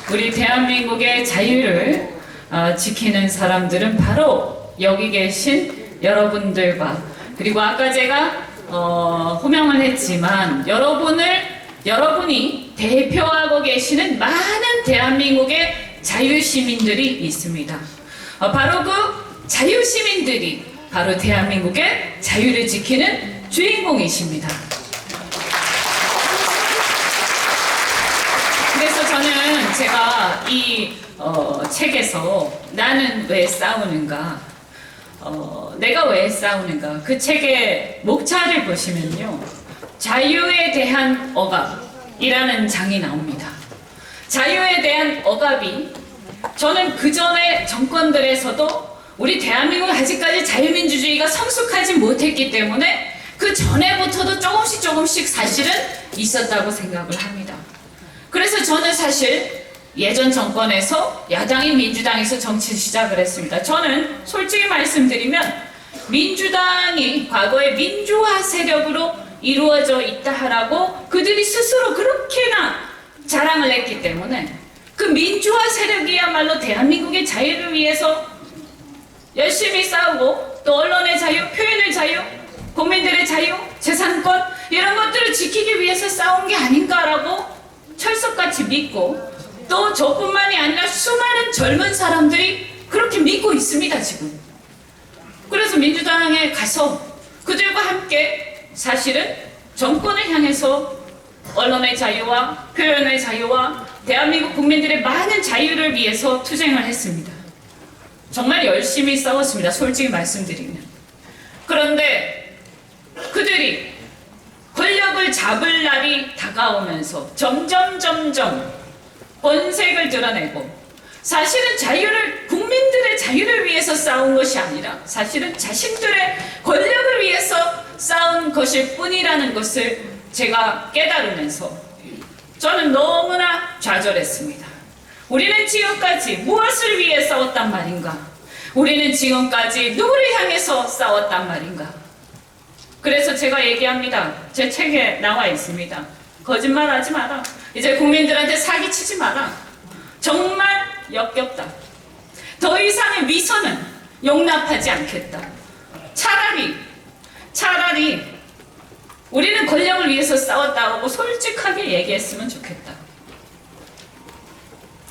우리 대한민국의 자유를 지키는 사람들은 바로 여기 계신 여러분들과, 그리고 아까 제가 호명을 했지만 여러분이 대표하고 계시는 많은 대한민국의 자유시민들이 있습니다. 바로 그 자유시민들이 바로 대한민국의 자유를 지키는 주인공이십니다. 그래서 저는 제가 이 책에서 나는 왜 싸우는가, 내가 왜 싸우는가, 그 책의 목차를 보시면요, 자유에 대한 억압이라는 장이 나옵니다. 자유에 대한 억압이, 저는 그 전에 정권들에서도 우리 대한민국은 아직까지 자유민주주의가 성숙하지 못했기 때문에 그 전에부터도 조금씩 사실은 있었다고 생각을 합니다. 그래서 저는 사실 예전 정권에서 야당인 민주당에서 정치 시작을 했습니다. 저는 솔직히 말씀드리면 민주당이 과거에 민주화 세력으로 이루어져 있다 하라고 그들이 스스로 그렇게나 자랑을 했기 때문에 그 민주화 세력이야말로 대한민국의 자유를 위해서 열심히 싸우고, 또 언론의 자유, 표현의 자유, 국민들의 자유, 재산권 이런 것들을 지키기 위해서 싸운 게 아닌가라고 철석같이 믿고, 또 저뿐만이 아니라 수많은 젊은 사람들이 그렇게 믿고 있습니다, 지금. 그래서 민주당에 가서 그들과 함께 사실은 정권을 향해서 언론의 자유와 표현의 자유와 대한민국 국민들의 많은 자유를 위해서 투쟁을 했습니다. 정말 열심히 싸웠습니다, 솔직히 말씀드리면. 그런데 그들이 권력을 잡을 날이 다가오면서 점점 본색을 드러내고, 사실은 국민들의 자유를 위해서 싸운 것이 아니라 사실은 자신들의 권력을 위해서 싸운 것일 뿐이라는 것을 제가 깨달으면서 저는 너무나 좌절했습니다. 우리는 지금까지 무엇을 위해 싸웠단 말인가? 우리는 지금까지 누구를 향해서 싸웠단 말인가? 그래서 제가 얘기합니다. 제 책에 나와 있습니다. 거짓말하지 마라. 이제 국민들한테 사기치지 마라. 정말 역겹다. 더 이상의 위선은 용납하지 않겠다. 차라리 우리는 권력을 위해서 싸웠다고 솔직하게 얘기했으면 좋겠다.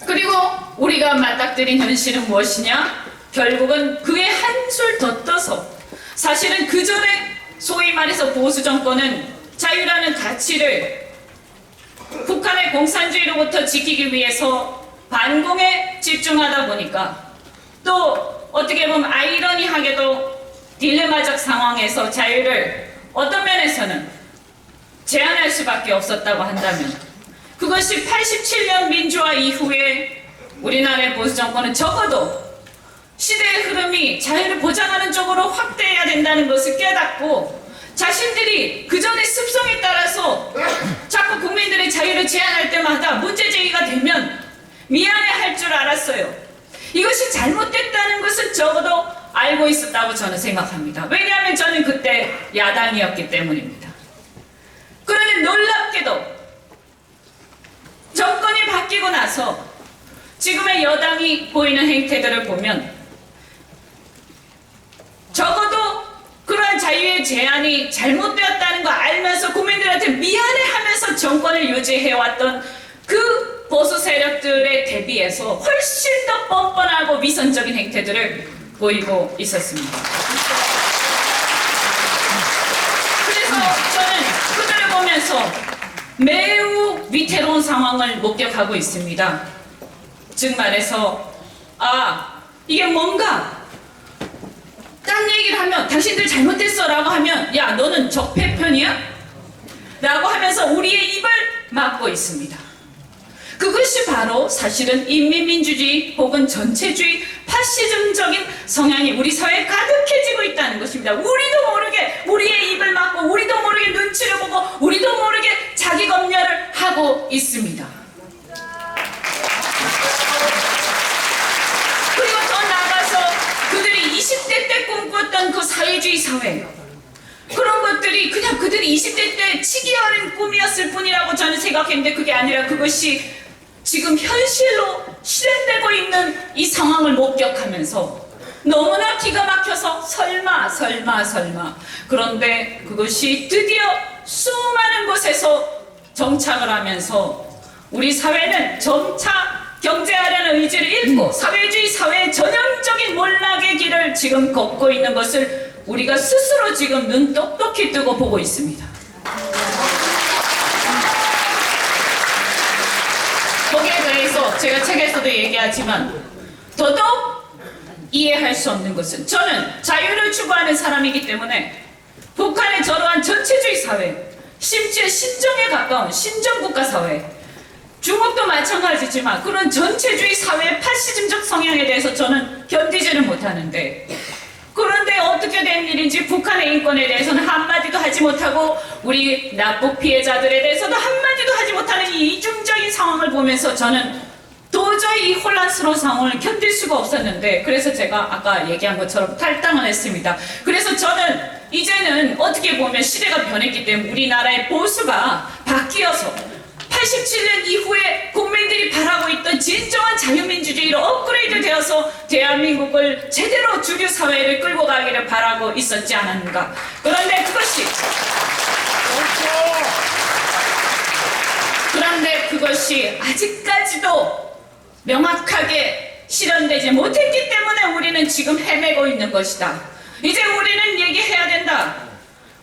그리고 우리가 맞닥뜨린 현실은 무엇이냐? 결국은 그에 한술 더 떠서, 사실은 그 전에 소위 말해서 보수 정권은 자유라는 가치를 북한의 공산주의로부터 지키기 위해서 반공에 집중하다 보니까, 또 어떻게 보면 아이러니하게도 딜레마적 상황에서 자유를 어떤 면에서는 제한할 수밖에 없었다고 한다면, 그것이 87년 민주화 이후에 우리나라의 보수 정권은 적어도 시대의 흐름이 자유를 보장하는 쪽으로 확대해야 된다는 것을 깨닫고, 자신들이 그 전의 습성에 따라서 자꾸 국민들의 자유를 제한할 때마다 문제제기가 되면 미안해할 줄 알았어요. 이것이 잘못됐다는 것은 적어도 알고 있었다고 저는 생각합니다. 왜냐하면 저는 그때 야당이었기 때문입니다. 그런데 놀랍게도 정권이 바뀌고 나서 지금의 여당이 보이는 행태들을 보면 적어도 그러한 자유의 제한이 잘못되었다는 거 알면서 국민들한테 미안해하면서 정권을 유지해왔던 그 보수 세력들에 대비해서 훨씬 더 뻔뻔하고 위선적인 행태들을 보이고 있었습니다. 그래서 저는 그들을 보면서 매우 위태로운 상황을 목격하고 있습니다. 즉 말해서 이게 뭔가 딴 얘기를 하면, 당신들 잘못했어 라고 하면, 야 너는 적폐 편이야? 라고 하면서 우리의 입을 막고 있습니다. 그것이 바로 사실은 인민민주주의 혹은 전체주의 파시즘적인 성향이 우리 사회에 가득해지고 있다는 것입니다. 우리도 모르게 우리의 입을 막고, 우리도 모르게 눈치를 보고, 우리도 모르게 자기 검열을 하고 있습니다. 그리고 더 나아가서 그들이 20대 때 꿈꿨던 그 사회주의 사회, 그런 것들이 그냥 그들이 20대 때 치기 어린 꿈이었을 뿐이라고 저는 생각했는데, 그게 아니라 그것이 지금 현실로 실현되고 있는 이 상황을 목격하면서 너무나 기가 막혀서 설마. 그런데 그것이 드디어 수많은 곳에서 정착을 하면서 우리 사회는 점차 경제하려는 의지를 잃고 사회주의 사회의 전형적인 몰락의 길을 지금 걷고 있는 것을 우리가 스스로 지금 눈 똑똑히 뜨고 보고 있습니다. 거기에 대해서 제가 책에서도 얘기하지만 더더욱 이해할 수 없는 것은 저는 자유를 추구하는 사람이기 때문에 북한의 저러한 전체주의 사회, 심지어 신정에 가까운 신정국가 사회, 중국도 마찬가지지만 그런 전체주의 사회의 파시즘적 성향에 대해서 저는 견디지를 못하는데, 그런데 어떻게 된 일인지 북한의 인권에 대해서는 한마디도 하지 못하고 우리 납북 피해자들에 대해서도 한마디도 하지 못하는 이 이중적인 상황을 보면서 저는 도저히 이 혼란스러운 상황을 견딜 수가 없었는데, 그래서 제가 아까 얘기한 것처럼 탈당을 했습니다. 그래서 저는 이제는 어떻게 보면 시대가 변했기 때문에 우리나라의 보수가 바뀌어서 87년 이후에 국민들이 바라고 있던 진정한 자유민주주의로 업그레이드 되어서 대한민국을 제대로 주류 사회를 끌고 가기를 바라고 있었지 않았는가. 그런데 그것이 아직까지도 명확하게 실현되지 못했기 때문에 우리는 지금 헤매고 있는 것이다. 이제 우리는 얘기해야 된다.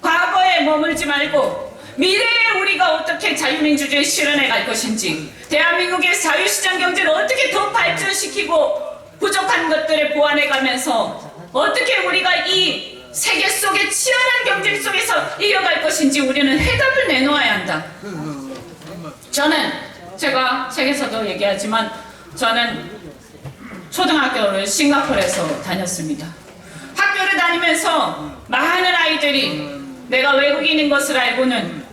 과거에 머물지 말고 미래에 우리가 어떻게 자유민주주의 실현해 갈 것인지, 대한민국의 자유시장 경제를 어떻게 더 발전시키고 부족한 것들을 보완해 가면서 어떻게 우리가 이 세계 속의 치열한 경쟁 속에서 이겨갈 것인지 우리는 해답을 내놓아야 한다. 저는 제가 책에서도 얘기하지만 저는 초등학교를 싱가포르에서 다녔습니다. 학교를 다니면서 많은 아이들이 내가 외국인인 것을 알고는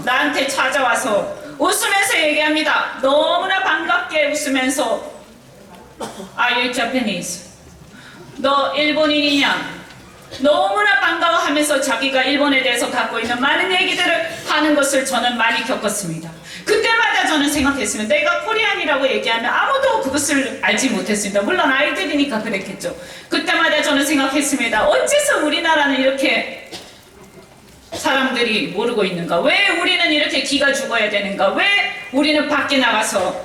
나한테 찾아와서 웃으면서 얘기합니다. 너무나 반갑게 웃으면서 Are you Japanese? 너 일본인이냐? 너무나 반가워하면서 자기가 일본에 대해서 갖고 있는 많은 얘기들을 하는 것을 저는 많이 겪었습니다. 그때마다 저는 생각했습니다. 내가 코리안이라고 얘기하면 아무도 그것을 알지 못했습니다. 물론 아이들이니까 그랬겠죠. 그때마다 저는 생각했습니다. 어째서 우리나라는 이렇게 사람들이 모르고 있는가? 왜 우리는 이렇게 기가 죽어야 되는가? 왜 우리는 밖에 나가서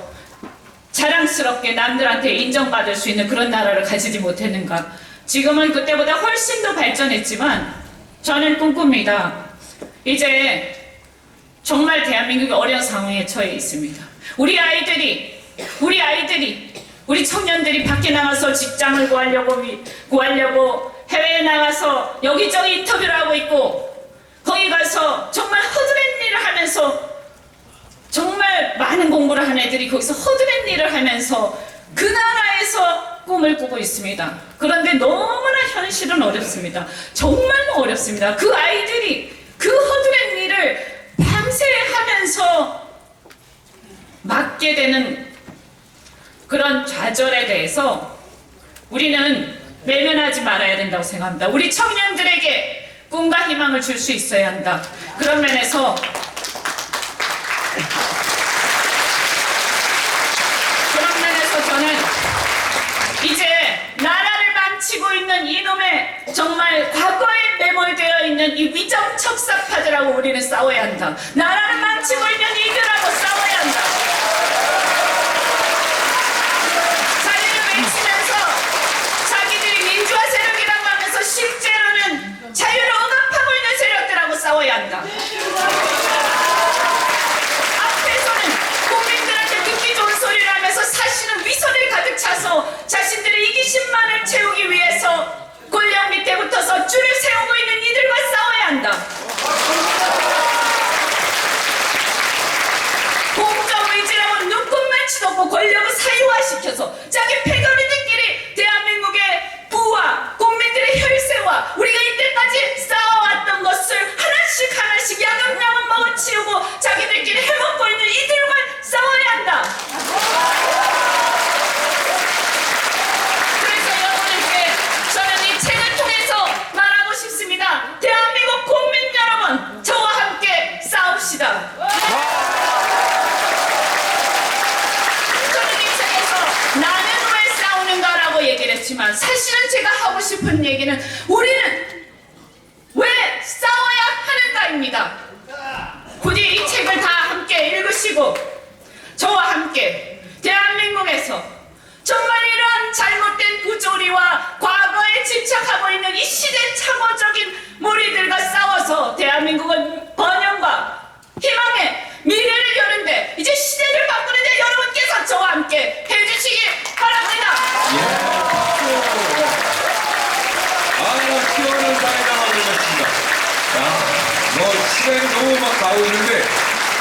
자랑스럽게 남들한테 인정받을 수 있는 그런 나라를 가지지 못했는가? 지금은 그때보다 훨씬 더 발전했지만 저는 꿈꿉니다. 이제 정말 대한민국이 어려운 상황에 처해 있습니다. 우리 청년들이 밖에 나가서 직장을 구하려고 해외에 나가서 여기저기 인터뷰를 하고 있고, 거기 가서 정말 허드렛 일을 하면서, 정말 많은 공부를 한 애들이 거기서 허드렛 일을 하면서 그 나라에서 꿈을 꾸고 있습니다. 그런데 너무나 현실은 어렵습니다. 정말 어렵습니다. 그 아이들이 그 허드렛 일을 밤새 하면서 맞게 되는 그런 좌절에 대해서 우리는 외면하지 말아야 된다고 생각합니다. 우리 청년들에게 꿈과 희망을 줄 수 있어야 한다. 그런 면에서 저는 이제 나라를 망치고 있는 이놈의 정말 과거에 매몰되어 있는 이 위정 척사파들하고 우리는 싸워야 한다. 나라를 망치고 있는 이들하고 싸워야 한다. 자기를 외치면서 자기들이 민주화 세력이라고 하면서 실제로는 자유를 억압하고 있는 세력들하고 싸워야 한다. 앞에서는 국민들한테 듣기 좋은 소리를 하면서 사실은 위선을 가득 차서 자신들의 이기심만을 채우기 위해서 권력 밑에 붙어서 줄을 세우고 있는 이들과 싸워야 한다. 공정 의지라고 눈꼽만치도 없고 권력을 사유화시켜서 자기 패거리들끼리 대한민국의 부와 국민들의 혈세와 우리가 이때까지 쌓아왔던 것을 하나씩 야금야금 먹어치우고 자기들끼리 해먹고 있는 이들과 싸워야 한다. 그래서 여러분께 저는 이 책을 통해서 말하고 싶습니다. 대한민국 국민 여러분, 저와 함께 싸웁시다. 되겠지만 사실은 제가 하고 싶은 얘기는 우리는 왜 싸워야 하는가입니다. 굳이 이 책을 다 함께 읽으시고 저와 함께 대한민국에서 정말 이러한 잘못된 부조리와 과거에 집착하고 있는 이 시대 참호적인 무리들과 싸워서 대한민국은 번영과 희망의 미래를 여는데 이제 시대를 바꾸는데 여러분께서 저와 함께 해주시기 바랍니다. 시원한 사회가 되었습니다. 야, 뭐 시간이 너무 막 가고 있는데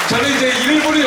저는 이제 1분이